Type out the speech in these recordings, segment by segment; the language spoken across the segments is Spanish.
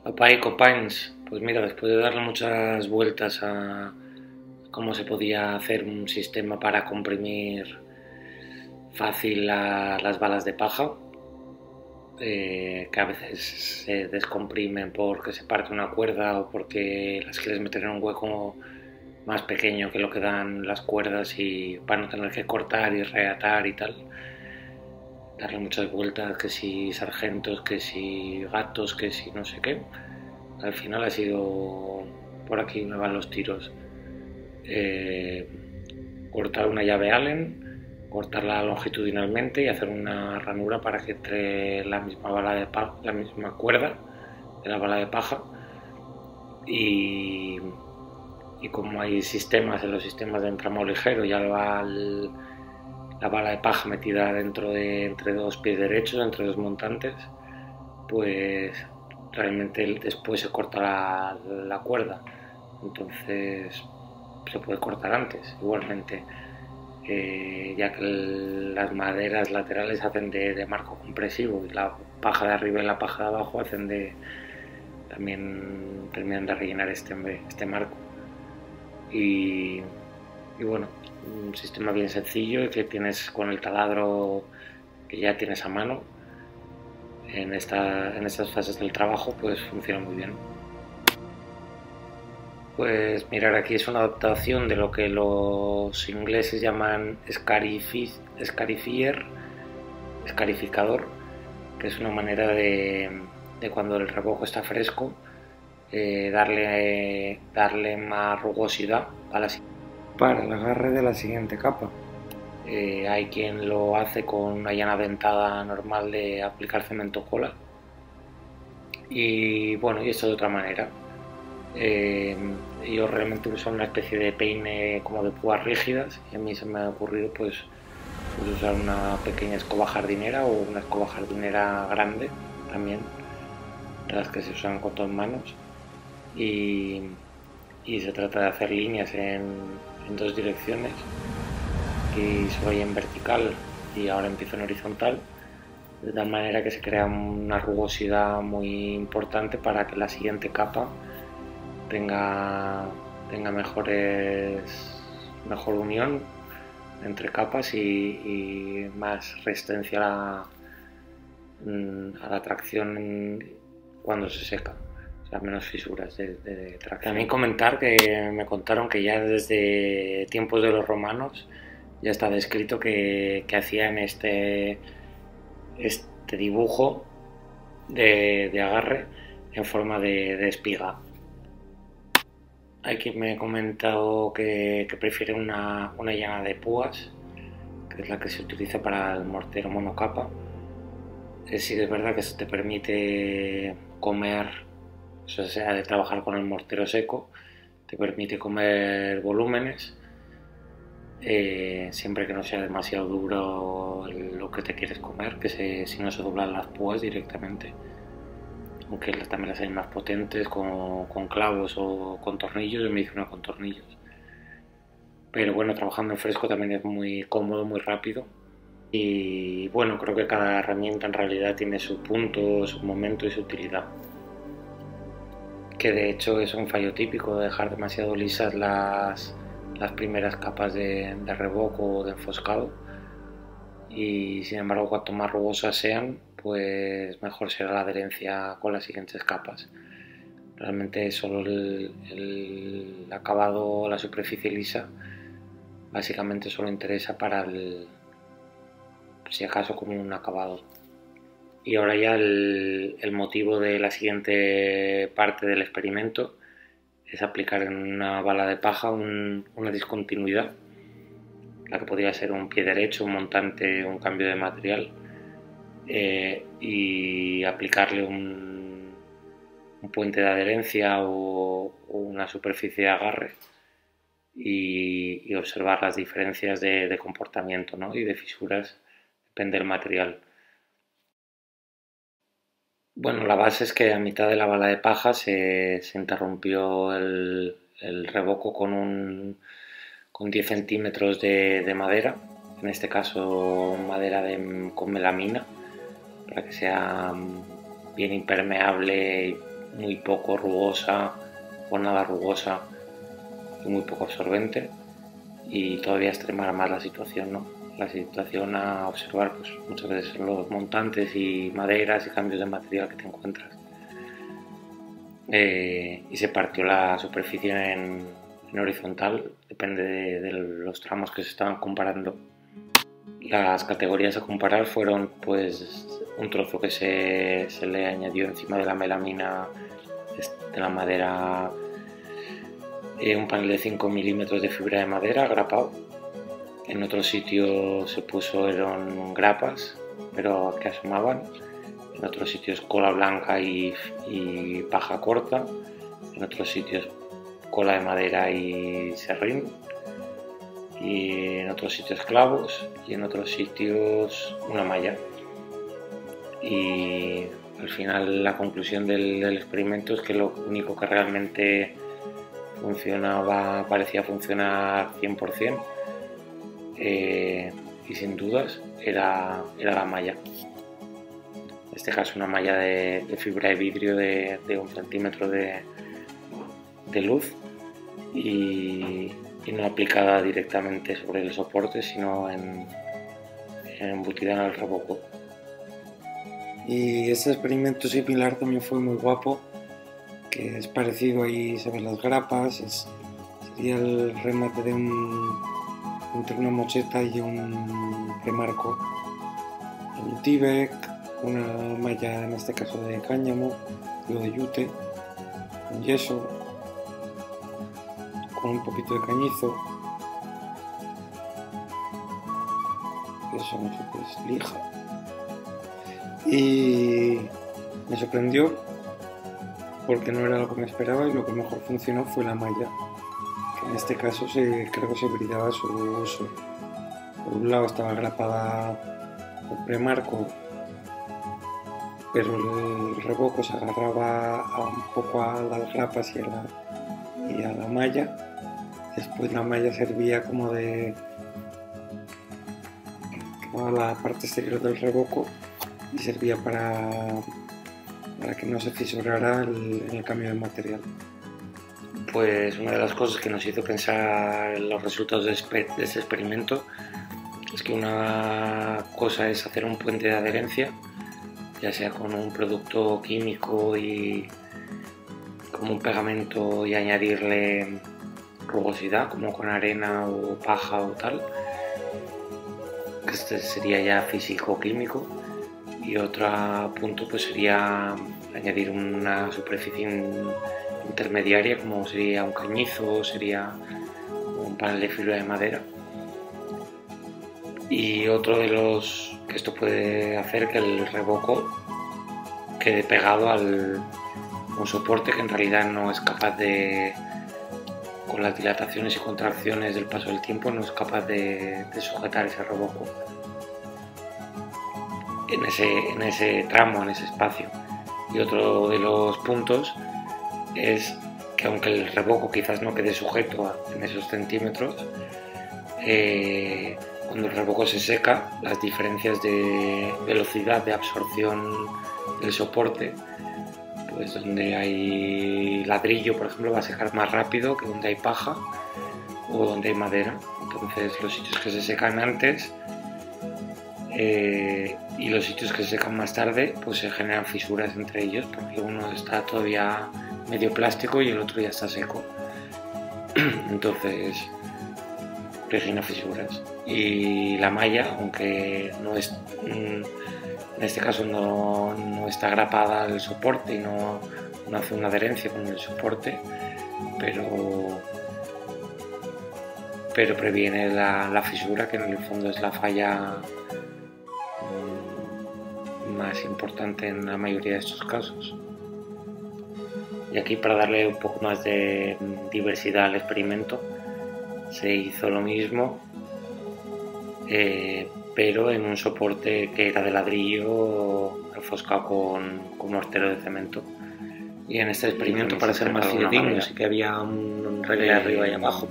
Opa y Copines, pues mira, después de darle muchas vueltas a cómo se podía hacer un sistema para comprimir fácil las balas de paja, que a veces se descomprimen porque se parte una cuerda o porque las quieres meter en un hueco más pequeño que lo que dan las cuerdas y para no tener que cortar y reatar y tal, darle muchas vueltas, que si sargentos, que si gatos, que si no sé qué. Al final ha sido por aquí me van los tiros. Eh, Cortar una llave Allen, cortarla longitudinalmente y hacer una ranura para que entre la misma bala de paja, la misma cuerda de la bala de paja. Y, y como hay sistemas en los sistemas de entramado ligero, ya va la bala de paja metida dentro de entre dos pies derechos, entre dos montantes, pues realmente después se corta la cuerda, entonces se puede cortar antes igualmente, ya que las maderas laterales hacen de marco compresivo y la paja de arriba y la paja de abajo hacen también terminan de rellenar este marco y, y bueno, un sistema bien sencillo que tienes con el taladro que ya tienes a mano en estas fases del trabajo, pues funciona muy bien. Pues mirar, aquí es una adaptación de lo que los ingleses llaman scarifier, escarificador, que es una manera de cuando el revoco está fresco, darle más rugosidad para el agarre de la siguiente capa. Hay quien lo hace con una llana dentada normal de aplicar cemento cola. Y bueno, y esto de otra manera. Yo realmente uso una especie de peine como de púas rígidas y a mí se me ha ocurrido pues usar una pequeña escoba jardinera o una escoba jardinera grande también, de las que se usan con dos manos. Y, y se trata de hacer líneas en dos direcciones y soy en vertical y ahora empiezo en horizontal, de tal manera que se crea una rugosidad muy importante para que la siguiente capa tenga mejor unión entre capas y más resistencia a la tracción cuando se seca, o sea, menos fisuras de tracción. También comentar que me contaron que ya desde tiempos de los romanos ya está descrito que hacían este dibujo de agarre en forma de espiga. Hay quien me ha comentado que prefiere una llana de púas, que es la que se utiliza para el mortero monocapa. Sí, es verdad que eso te permite comer, o sea, de trabajar con el mortero seco, te permite comer volúmenes, siempre que no sea demasiado duro lo que te quieres comer, que si no se doblan las púas directamente. Aunque también las hay más potentes con clavos o con tornillos, yo me hice una con tornillos. Pero bueno, trabajando en fresco también es muy cómodo, muy rápido. Y bueno, creo que cada herramienta en realidad tiene su punto, su momento y su utilidad. Que de hecho es un fallo típico de dejar demasiado lisas las primeras capas de revoco o de enfoscado. Y sin embargo, cuanto más rugosas sean, pues mejor será la adherencia con las siguientes capas. Realmente solo el acabado, la superficie lisa, básicamente solo interesa para si acaso, como un acabado. Y ahora ya el motivo de la siguiente parte del experimento es aplicar en una bala de paja una discontinuidad, la que podría ser un pie derecho, un montante, un cambio de material, y aplicarle un puente de adherencia o una superficie de agarre y observar las diferencias de comportamiento, ¿no? Y de fisuras, depende del material. Bueno, la base es que a mitad de la bala de paja se interrumpió el revoco con 10 centímetros de madera, en este caso madera con melamina, para que sea bien impermeable muy poco rugosa o nada rugosa y muy poco absorbente, y todavía extremar más la situación, ¿no? La situación a observar, pues muchas veces los montantes y maderas y cambios de material que te encuentras. Y se partió la superficie en horizontal, depende de los tramos que se estaban comparando. Las categorías a comparar fueron pues un trozo que se le añadió encima de la melamina de la madera, un panel de 5 milímetros de fibra de madera grapado. En otro sitio se pusieron grapas, pero que asomaban. En otros sitios cola blanca y paja corta. En otros sitios cola de madera y serrín. Y en otros sitios clavos. Y en otros sitios una malla. Y al final la conclusión del experimento es que lo único que realmente parecía funcionar 100%, y sin dudas era la malla. En este caso una malla de fibra de vidrio de 1 centímetro de luz y no aplicada directamente sobre el soporte, sino embutida en el revoco. Y este experimento similar también fue muy guapo, que es parecido, ahí se ven las grapas, sería el remate entre una mocheta y un remarco, un Tyvek, una malla en este caso de cáñamo, o de yute, con yeso, con un poquito de cañizo, eso no sé qué es, lija. Y me sorprendió porque no era lo que me esperaba, y lo que mejor funcionó fue la malla, que en este caso creo que se brindaba su uso. Por un lado estaba grapada el premarco, pero el revoco se agarraba un poco a las grapas y a la malla. Después la malla servía como a la parte exterior del revoco, y servía para que no se fisurara en el cambio de material. Pues una de las cosas que nos hizo pensar en los resultados de este experimento es que una cosa es hacer un puente de adherencia, ya sea con un producto químico y como un pegamento, y añadirle rugosidad como con arena o paja o tal, que este sería ya físico-químico. Y otro punto pues sería añadir una superficie intermediaria, como sería un cañizo, sería un panel de fibra de madera. Y otro de los que esto puede hacer que el revoco quede pegado a un soporte que en realidad no es capaz de, con las dilataciones y contracciones del paso del tiempo, no es capaz de sujetar ese revoco en ese tramo, en ese espacio. Y otro de los puntos es que aunque el revoco quizás no quede sujeto en esos centímetros, cuando el revoco se seca, las diferencias de velocidad de absorción del soporte, pues donde hay ladrillo, por ejemplo, va a secar más rápido que donde hay paja o donde hay madera. Entonces los sitios que se secan antes y los sitios que se secan más tarde, pues se generan fisuras entre ellos, porque uno está todavía medio plástico y el otro ya está seco. Entonces origina fisuras. Y la malla, aunque no es, en este caso no está grapada al soporte y no hace una adherencia con el soporte, pero previene la fisura, que en el fondo es la falla más importante en la mayoría de estos casos. Y aquí, para darle un poco más de diversidad al experimento, se hizo lo mismo, pero en un soporte que era de ladrillo enfoscado con mortero de cemento. Y en este experimento, para ser más fidedigno, sí que había un relé arriba y abajo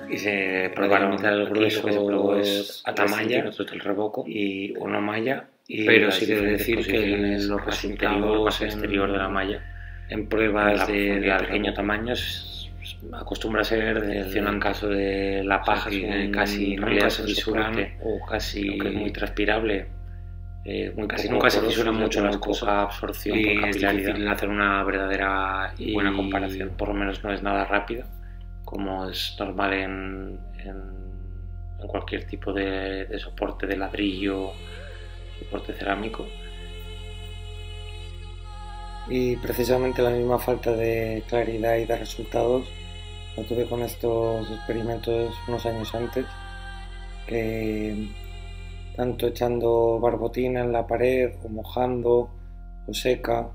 y se probaron el grueso que se probó es a malla del revoco y una malla, pero sí debe decir que en los resultados exterior de la malla en pruebas de pequeño tamaño acostumbra ser en caso de la paja que casi nunca se fisuran o casi que es muy transpirable, casi nunca se fisuran mucho las cosas, poca absorción por capilaridad. Es difícil hacer una verdadera y buena comparación, por lo menos no es nada rápida como es normal en cualquier tipo de soporte de ladrillo, soporte cerámico. Y precisamente la misma falta de claridad y de resultados la tuve con estos experimentos unos años antes, que tanto echando barbotina en la pared o mojando o seca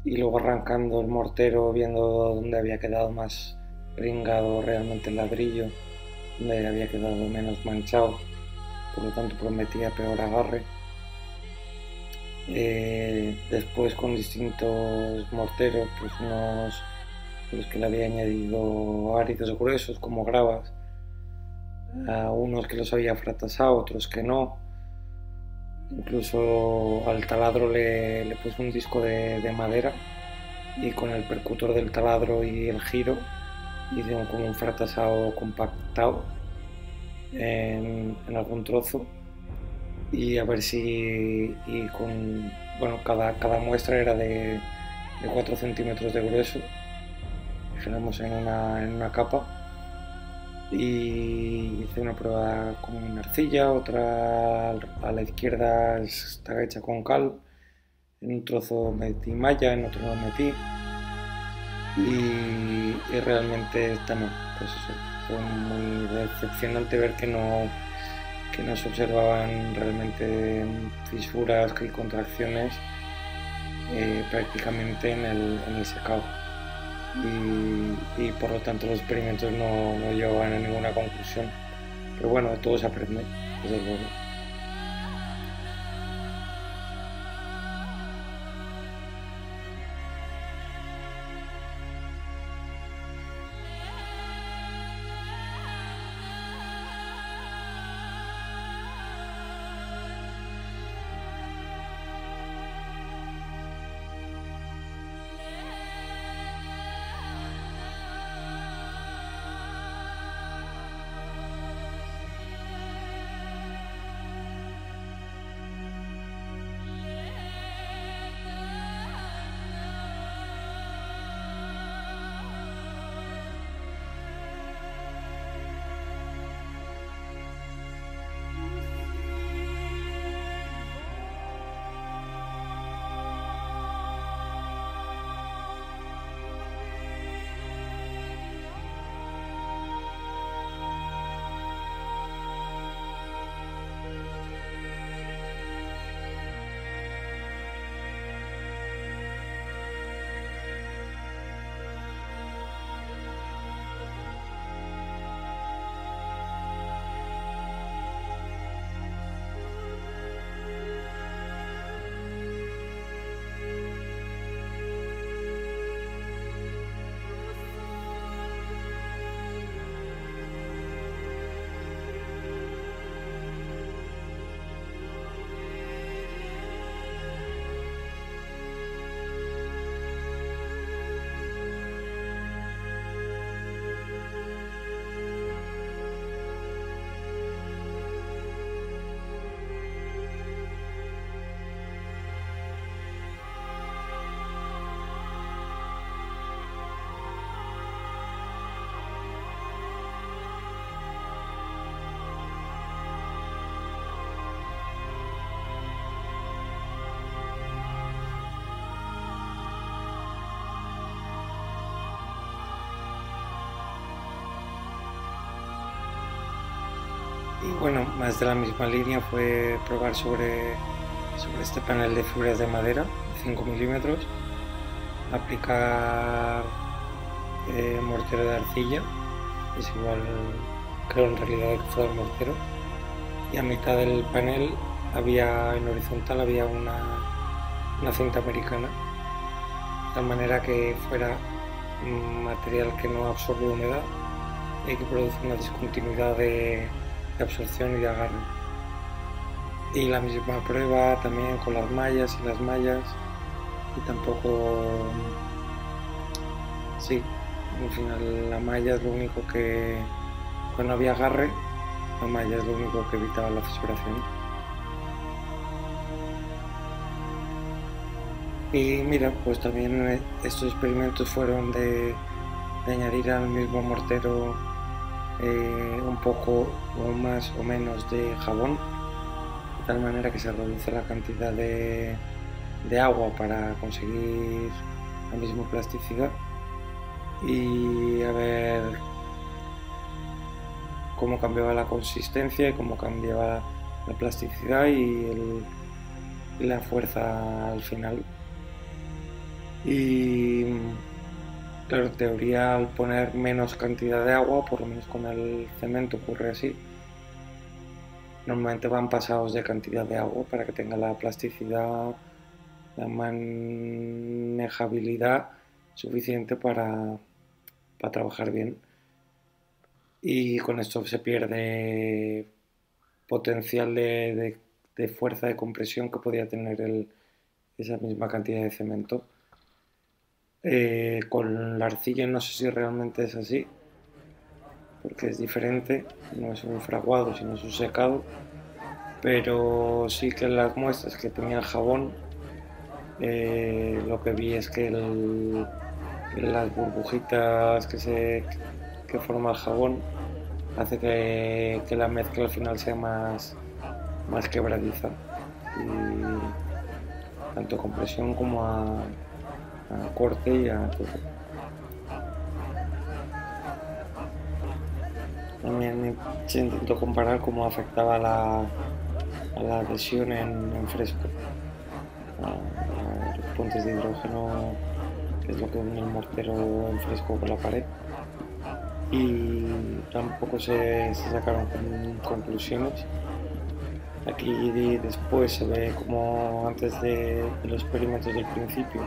y luego arrancando el mortero viendo dónde había quedado más pringado realmente el ladrillo, donde había quedado menos manchado, por lo tanto prometía peor agarre. Después con distintos morteros, pues unos los que le había añadido áridos gruesos como gravas, a unos que los había fratasado, otros que no. Incluso al taladro le puse un disco de madera y con el percutor del taladro y el giro hice como un fratasado compactado en algún trozo, y a ver si cada muestra era de 4 centímetros de grueso, dijéramos en una capa, y hice una prueba con una arcilla, otra a la izquierda está hecha con cal, en un trozo metí malla, en otro no metí, y realmente también pues eso, fue muy decepcionante ver que no se observaban realmente fisuras y contracciones prácticamente en el secado, y por lo tanto los experimentos no llevaban a ninguna conclusión, pero bueno, de todo se aprende, desde luego. Y bueno, más de la misma línea fue probar sobre este panel de fibras de madera de 5 milímetros, aplicar mortero de arcilla, es igual, creo en realidad que fue el mortero, y a mitad del panel en horizontal había una cinta americana, de tal manera que fuera un material que no absorbe humedad y que produce una discontinuidad de absorción y de agarre. Y la misma prueba también con las mallas y tampoco, sí, al final la malla es lo único que, cuando había agarre, la malla es lo único que evitaba la fisuración. Y mira, pues también estos experimentos fueron de añadir al mismo mortero un poco o más o menos de jabón, de tal manera que se reduce la cantidad de agua para conseguir la misma plasticidad, y a ver cómo cambiaba la consistencia y cómo cambiaba la plasticidad y la fuerza al final. Y claro, en teoría, al poner menos cantidad de agua, por lo menos con el cemento ocurre así, normalmente van pasados de cantidad de agua para que tenga la plasticidad, la manejabilidad suficiente para trabajar bien. Y con esto se pierde potencial de fuerza de compresión que podía tener esa misma cantidad de cemento. Con la arcilla no sé si realmente es así, porque es diferente, no es un fraguado sino es un secado, pero sí que en las muestras que tenían jabón, lo que vi es que las burbujitas que forma el jabón hace que la mezcla al final sea más quebradiza, y tanto a compresión como a corte y a todo. También se intentó comparar cómo afectaba a la adhesión en fresco, a los puentes de hidrógeno, que es lo que une el mortero en fresco con la pared, y tampoco se sacaron conclusiones. Aquí después se ve como antes de los experimentos del principio,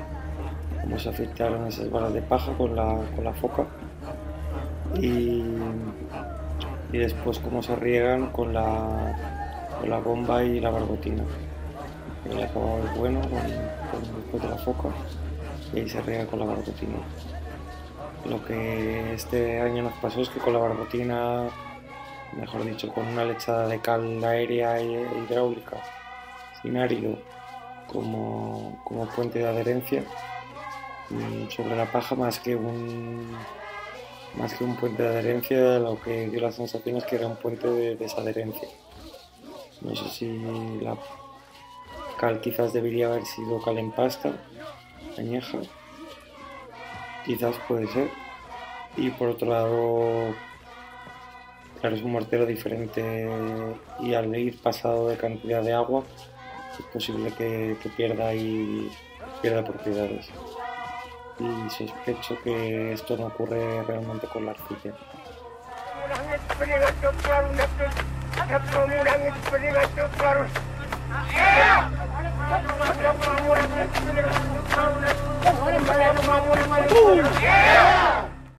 cómo se afectaron esas balas de paja con la foca, y después cómo se riegan con la bomba y la barbotina. El acabado es bueno después de la foca, y ahí se riega con la barbotina. Lo que este año nos pasó es que con la barbotina, mejor dicho, con una lechada de cal aérea e hidráulica sin árido como puente de adherencia sobre la paja, más que un puente de adherencia, lo que dio la sensación es que era un puente de desadherencia. No sé si la cal quizás debería haber sido cal en pasta, añeja, quizás puede ser. Y por otro lado, claro, es un mortero diferente, y al ir pasado de cantidad de agua es posible que pierda propiedades. Y sospecho que esto no ocurre realmente con la arcilla. Yeah!